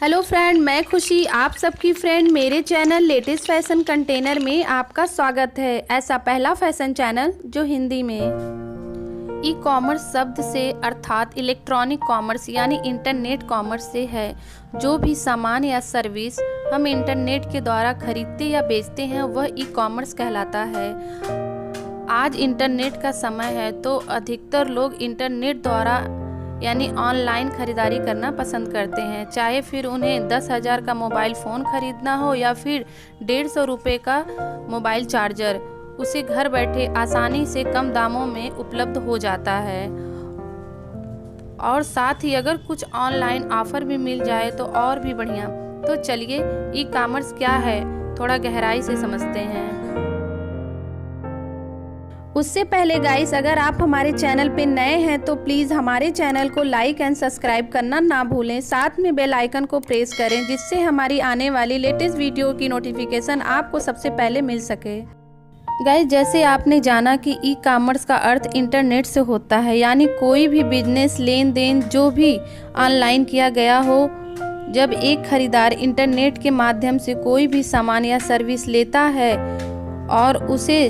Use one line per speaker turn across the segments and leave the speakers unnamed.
Hello friend, मैं खुशी आप सबकी फ्रेंड मेरे चैनल लेटेस्ट फैशन कंटेनर में आपका स्वागत है। ऐसा पहला फैशन चैनल जो हिंदी में ई कॉमर्स शब्द से अर्थात इलेक्ट्रॉनिक कॉमर्स यानी इंटरनेट कॉमर्स से है। जो भी सामान या सर्विस हम इंटरनेट के द्वारा खरीदते या बेचते हैं वह ई कॉमर्स कहलाता है। आज इंटरनेट का समय है तो अधिकतर लोग इंटरनेट द्वारा यानी ऑनलाइन खरीदारी करना पसंद करते हैं। चाहे फिर उन्हें 10,000 का मोबाइल फ़ोन खरीदना हो या फिर 150 रुपये का मोबाइल चार्जर, उसे घर बैठे आसानी से कम दामों में उपलब्ध हो जाता है। और साथ ही अगर कुछ ऑनलाइन ऑफ़र भी मिल जाए तो और भी बढ़िया। तो चलिए ई कॉमर्स क्या है थोड़ा गहराई से समझते हैं। उससे पहले गाइस, अगर आप हमारे चैनल पे नए हैं तो प्लीज़ हमारे चैनल को लाइक एंड सब्सक्राइब करना ना भूलें। साथ में बेल आइकन को प्रेस करें जिससे हमारी आने वाली लेटेस्ट वीडियो की नोटिफिकेशन आपको सबसे पहले मिल सके। गाइस, जैसे आपने जाना कि ई कॉमर्स का अर्थ इंटरनेट से होता है, यानी कोई भी बिजनेस लेन देन जो भी ऑनलाइन किया गया हो। जब एक खरीदार इंटरनेट के माध्यम से कोई भी सामान या सर्विस लेता है और उसे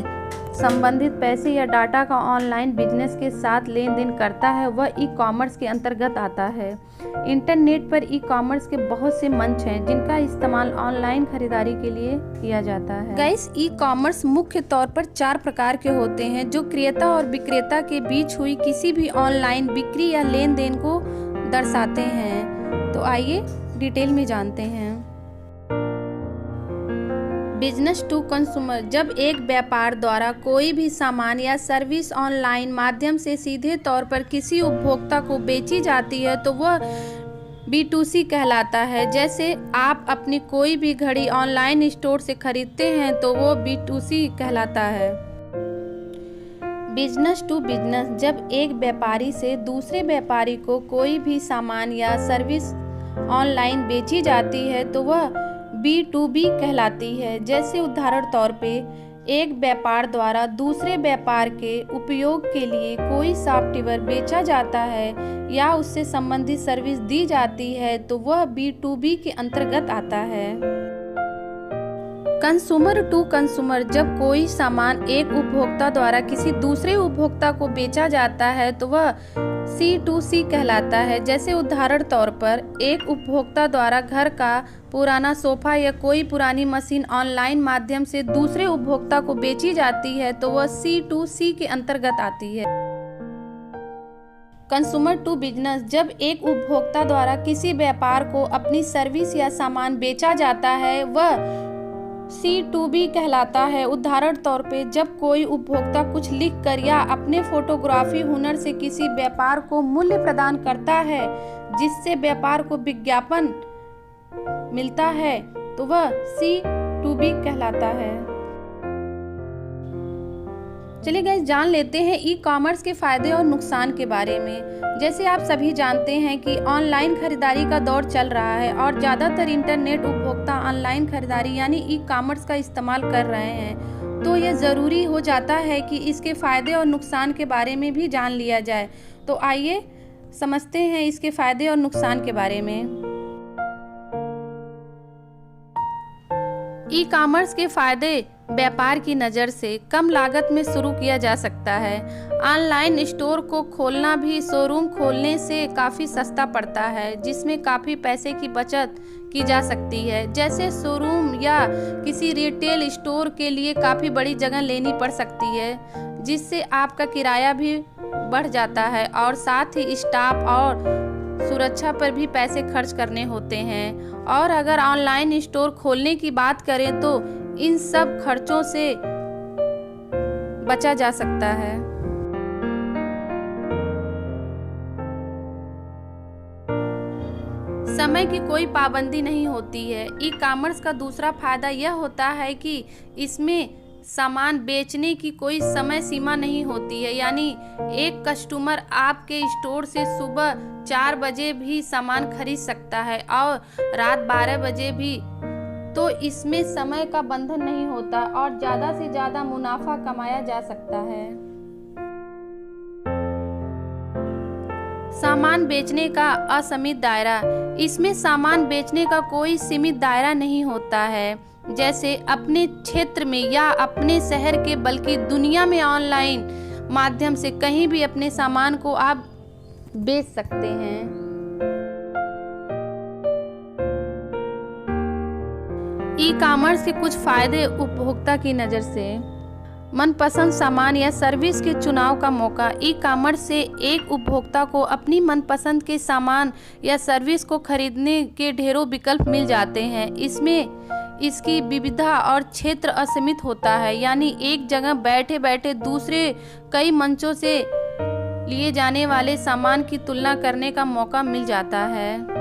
संबंधित पैसे या डाटा का ऑनलाइन बिजनेस के साथ लेन देन करता है, वह ई कॉमर्स के अंतर्गत आता है। इंटरनेट पर ई कॉमर्स के बहुत से मंच हैं जिनका इस्तेमाल ऑनलाइन खरीदारी के लिए किया जाता है। गाइस, ई कॉमर्स मुख्य तौर पर 4 प्रकार के होते हैं जो क्रेता और विक्रेता के बीच हुई किसी भी ऑनलाइन बिक्री या लेन देन को दर्शाते हैं। तो आइए डिटेल में जानते हैं। बिजनेस टू कंज्यूमर, जब एक व्यापार द्वारा कोई भी सामान या सर्विस ऑनलाइन माध्यम से सीधे तौर पर किसी उपभोक्ता को बेची जाती है तो वह B2C कहलाता है। जैसे आप अपनी कोई भी घड़ी ऑनलाइन स्टोर से खरीदते हैं तो वो B2C कहलाता है। बिजनेस टू बिजनेस, जब एक व्यापारी से दूसरे व्यापारी को कोई भी सामान या सर्विस ऑनलाइन बेची जाती है तो वह B2B कहलाती है। जैसे उदाहरण तौर पे एक व्यापार द्वारा दूसरे व्यापार के उपयोग के लिए कोई सॉफ्टवेयर बेचा जाता है या उससे संबंधित सर्विस दी जाती है तो वह B2B के अंतर्गत आता है। कंज्यूमर टू कंज्यूमर, जब कोई सामान एक उपभोक्ता द्वारा किसी दूसरे उपभोक्ता को बेचा जाता है तो वह C2C कहलाता है। जैसे उदाहरण तौर पर एक उपभोक्ता द्वारा घर का पुराना सोफा या कोई पुरानी मशीन ऑनलाइन माध्यम से दूसरे उपभोक्ता को बेची जाती है तो वह C2C के अंतर्गत आती है। कंज्यूमर टू बिजनेस, जब एक उपभोक्ता द्वारा किसी व्यापार को अपनी सर्विस या सामान बेचा जाता है वह C2B कहलाता है। उदाहरण तौर पे जब कोई उपभोक्ता कुछ लिखकर या अपने फोटोग्राफी हुनर से किसी व्यापार को मूल्य प्रदान करता है जिससे व्यापार को विज्ञापन मिलता है तो वह C2B कहलाता है। चलिए गाइस, जान लेते हैं ई कॉमर्स के फायदे और नुकसान के बारे में। जैसे आप सभी जानते हैं कि ऑनलाइन खरीदारी का दौर चल रहा है और ज़्यादातर इंटरनेट उपभोक्ता ऑनलाइन खरीदारी यानी ई कॉमर्स का इस्तेमाल कर रहे हैं, तो यह ज़रूरी हो जाता है कि इसके फायदे और नुकसान के बारे में भी जान लिया जाए। तो आइए समझते हैं इसके फायदे और नुकसान के बारे में। ई कॉमर्स के फायदे, व्यापार की नज़र से कम लागत में शुरू किया जा सकता है। ऑनलाइन स्टोर को खोलना भी शोरूम खोलने से काफ़ी सस्ता पड़ता है जिसमें काफ़ी पैसे की बचत की जा सकती है। जैसे शोरूम या किसी रिटेल स्टोर के लिए काफ़ी बड़ी जगह लेनी पड़ सकती है जिससे आपका किराया भी बढ़ जाता है और साथ ही स्टाफ और सुरक्षा पर भी पैसे खर्च करने होते हैं। और अगर ऑनलाइन स्टोर खोलने की बात करें तो इन सब खर्चों से बचा जा सकता है। समय की कोई पाबंदी नहीं होती है। ई कॉमर्स का दूसरा फायदा यह होता है कि इसमें सामान बेचने की कोई समय सीमा नहीं होती है, यानी एक कस्टमर आपके स्टोर से सुबह 4 बजे भी सामान खरीद सकता है और रात 12 बजे भी। तो इसमें समय का बंधन नहीं होता और ज़्यादा से ज़्यादा मुनाफा कमाया जा सकता है। सामान बेचने का असीमित दायरा। इसमें सामान बेचने का कोई सीमित दायरा नहीं होता है, जैसे अपने क्षेत्र में या अपने शहर के, बल्कि दुनिया में ऑनलाइन माध्यम से कहीं भी अपने सामान को आप बेच सकते हैं। ई कॉमर्स के कुछ फायदे उपभोक्ता की नज़र से। मनपसंद सामान या सर्विस के चुनाव का मौका। ई कॉमर्स से एक उपभोक्ता को अपनी मनपसंद के सामान या सर्विस को खरीदने के ढेरों विकल्प मिल जाते हैं। इसमें इसकी विविधता और क्षेत्र असीमित होता है, यानी एक जगह बैठे बैठे दूसरे कई मंचों से लिए जाने वाले सामान की तुलना करने का मौका मिल जाता है।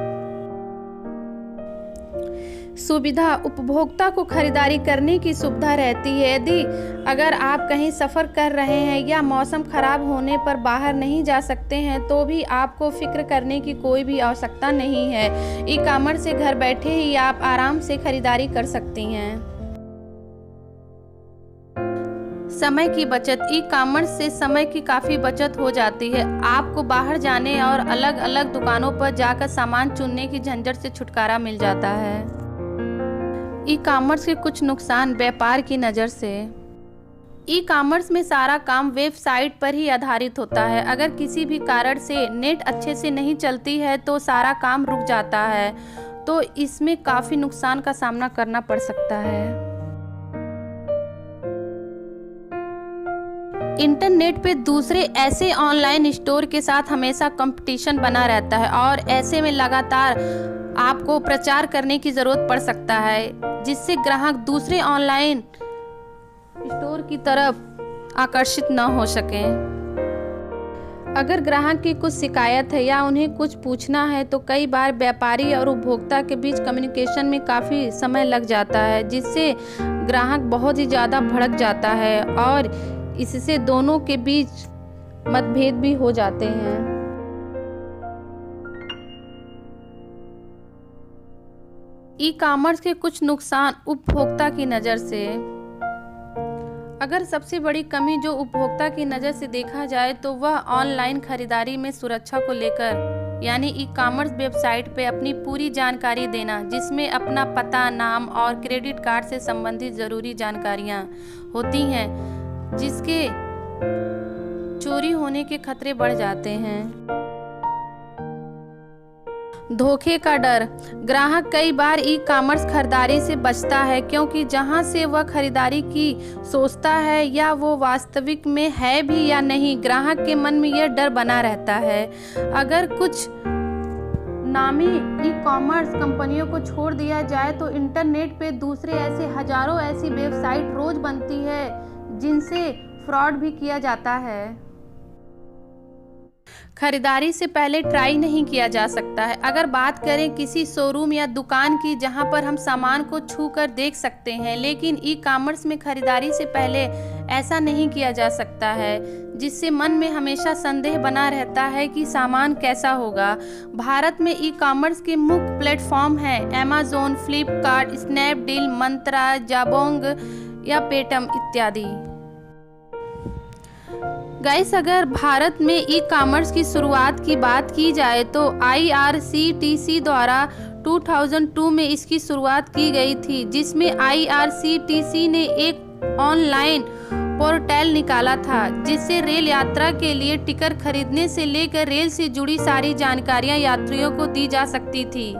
सुविधा। उपभोक्ता को खरीदारी करने की सुविधा रहती है। यदि अगर आप कहीं सफ़र कर रहे हैं या मौसम खराब होने पर बाहर नहीं जा सकते हैं तो भी आपको फिक्र करने की कोई भी आवश्यकता नहीं है। ई कॉमर्स से घर बैठे ही आप आराम से खरीदारी कर सकती हैं। समय की बचत। ई कॉमर्स से समय की काफ़ी बचत हो जाती है। आपको बाहर जाने और अलग अलग दुकानों पर जाकर सामान चुनने की झंझट से छुटकारा मिल जाता है। ई कॉमर्स के कुछ नुकसान व्यापार की नज़र से। ई कॉमर्स में सारा काम वेबसाइट पर ही आधारित होता है। अगर किसी भी कारण से नेट अच्छे से नहीं चलती है तो सारा काम रुक जाता है, तो इसमें काफ़ी नुकसान का सामना करना पड़ सकता है। इंटरनेट पे दूसरे ऐसे ऑनलाइन स्टोर के साथ हमेशा कंपटीशन बना रहता है और ऐसे में लगातार आपको प्रचार करने की ज़रूरत पड़ सकता है, जिससे ग्राहक दूसरे ऑनलाइन स्टोर की तरफ आकर्षित न हो सकें। अगर ग्राहक की कुछ शिकायत है या उन्हें कुछ पूछना है तो कई बार व्यापारी और उपभोक्ता के बीच कम्युनिकेशन में काफ़ी समय लग जाता है, जिससे ग्राहक बहुत ही ज़्यादा भड़क जाता है और इससे दोनों के बीच मतभेद भी हो जाते हैं। ई कॉमर्स के कुछ नुकसान उपभोक्ता की नज़र से। अगर सबसे बड़ी कमी जो उपभोक्ता की नज़र से देखा जाए तो वह ऑनलाइन खरीदारी में सुरक्षा को लेकर, यानी ई कॉमर्स वेबसाइट पे अपनी पूरी जानकारी देना, जिसमें अपना पता, नाम और क्रेडिट कार्ड से संबंधित ज़रूरी जानकारियाँ होती हैं, जिसके चोरी होने के खतरे बढ़ जाते हैं। धोखे का डर। ग्राहक कई बार ई कॉमर्स खरीदारी से बचता है, क्योंकि जहां से वह खरीदारी की सोचता है या वो वास्तविक में है भी या नहीं, ग्राहक के मन में यह डर बना रहता है। अगर कुछ नामी ई कॉमर्स कंपनियों को छोड़ दिया जाए तो इंटरनेट पे दूसरे ऐसे हजारों ऐसी वेबसाइट रोज बनती है जिनसे फ्रॉड भी किया जाता है। खरीदारी से पहले ट्राई नहीं किया जा सकता है। अगर बात करें किसी शोरूम या दुकान की जहां पर हम सामान को छू कर देख सकते हैं, लेकिन ई कॉमर्स में खरीदारी से पहले ऐसा नहीं किया जा सकता है, जिससे मन में हमेशा संदेह बना रहता है कि सामान कैसा होगा। भारत में ई कॉमर्स के मुख्य प्लेटफॉर्म हैं अमेज़न, फ्लिपकार्ट, स्नैपडील, मंत्रा, जाबोंग या पेटीएम इत्यादि। गाइस, अगर भारत में ई कॉमर्स की शुरुआत की बात की जाए तो IRCTC द्वारा 2002 में इसकी शुरुआत की गई थी, जिसमें IRCTC ने एक ऑनलाइन पोर्टल निकाला था जिससे रेल यात्रा के लिए टिकट खरीदने से लेकर रेल से जुड़ी सारी जानकारियां यात्रियों को दी जा सकती थी।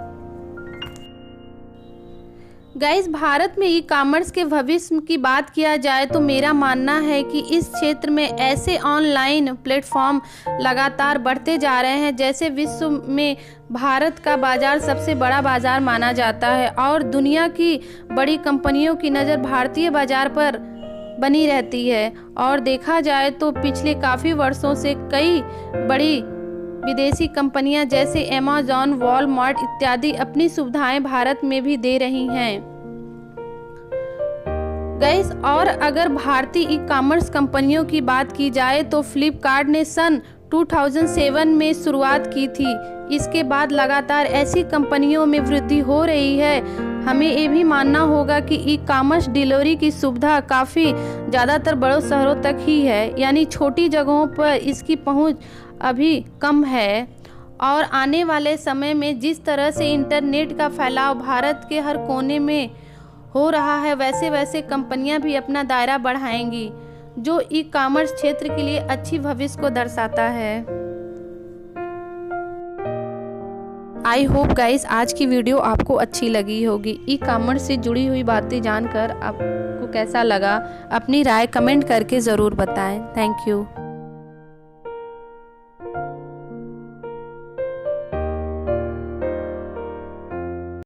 गाइस, भारत में ई कॉमर्स के भविष्य की बात किया जाए तो मेरा मानना है कि इस क्षेत्र में ऐसे ऑनलाइन प्लेटफॉर्म लगातार बढ़ते जा रहे हैं। जैसे विश्व में भारत का बाजार सबसे बड़ा बाजार माना जाता है और दुनिया की बड़ी कंपनियों की नज़र भारतीय बाजार पर बनी रहती है। और देखा जाए तो पिछले काफ़ी वर्षों से कई बड़ी विदेशी कंपनियां जैसे अमेज़न, वॉलमार्ट इत्यादि अपनी सुविधाएं भारत में भी दे रही हैं। गाइस, और अगर भारतीय ई कॉमर्स कंपनियों की बात की जाए तो फ्लिपकार्ट ने सन 2007 में शुरुआत की थी। इसके बाद लगातार ऐसी कंपनियों में वृद्धि हो रही है। हमें ये भी मानना होगा कि ई कॉमर्स डिलीवरी की सुविधा काफ़ी ज़्यादातर बड़े शहरों तक ही है, यानी छोटी जगहों पर इसकी पहुंच अभी कम है। और आने वाले समय में जिस तरह से इंटरनेट का फैलाव भारत के हर कोने में हो रहा है, वैसे वैसे कंपनियां भी अपना दायरा बढ़ाएंगी, जो ई कॉमर्स क्षेत्र के लिए अच्छी भविष्य को दर्शाता है। आई होप गाइस आज की वीडियो आपको अच्छी लगी होगी। ई कॉमर्स से जुड़ी हुई बातें जानकर आपको कैसा लगा, अपनी राय कमेंट करके ज़रूर बताएं। Thank you.